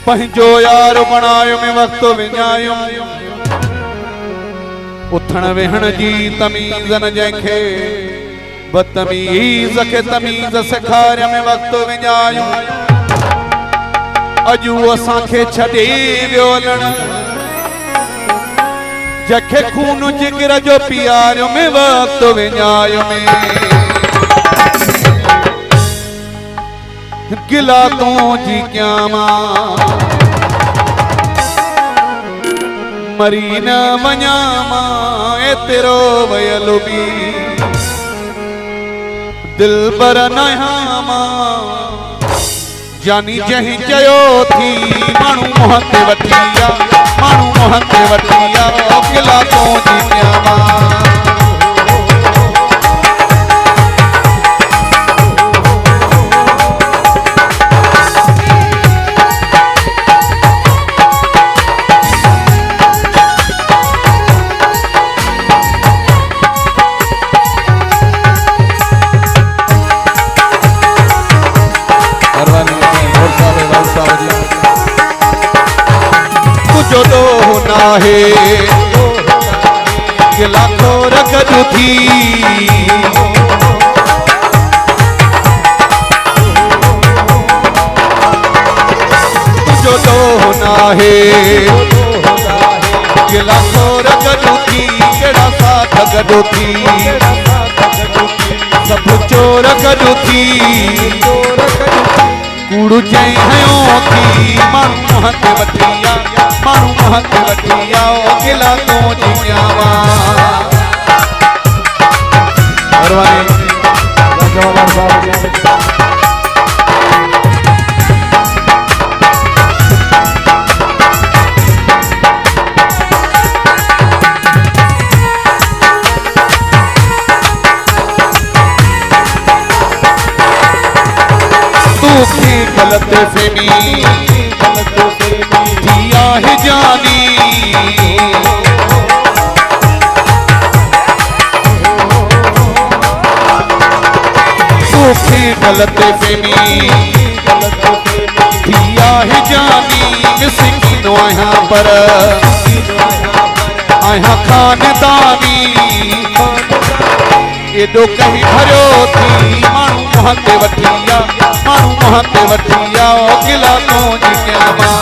पंहिंजो यार बणायो में वक्त विञायो उथण वेहण जी तमीज़ न जंहिंखे बदतमीज़ खे तमीज़ सेखारिय में वक्त विञायो अजू असांखे छॾे वियो लण जंहिंखे खून जिगर जो पियारियो में वक्त विञायो में गिला तो जी क्यामा मरी न वञामा ए तेरो वयल बि दिल बर नहामा जानी जहीं चयो थी मानू मोहते वटिया मानू मोहते वटिया गिला तो जी क्यामा जो नाहे गिला तो रखजू थी जो नाहे गिला तो रखजू थी केड़ा साथ गडू थी सब चोर गडू थी कूड़ू चई हयो थी मानू मोहते वटिया मानू मोहते वटिया गिला तो जी क्यामा गलत फहमी दिया है जानी सूखी गलत फहमी दिया है जानी मिसिंग नो यहाँ पर आया खानदानी एडो कहीं भरियो थी मानू मोहते वटिया मानू मोहते वटिया गिला तो जी क्यामा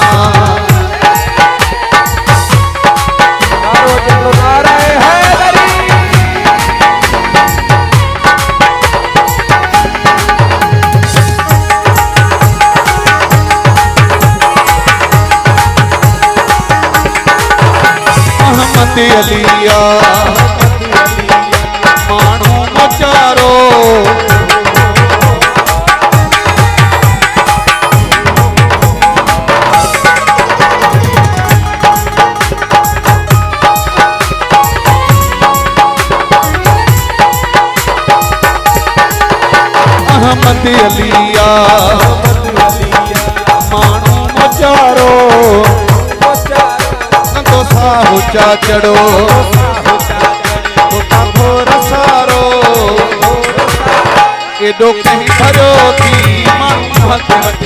अहमद अलिया मानू मचारो अहमद अलिया मानू मचारो तो साहुचा चढ़ो रसारो एडो कहीं भरो थी मानू मोहते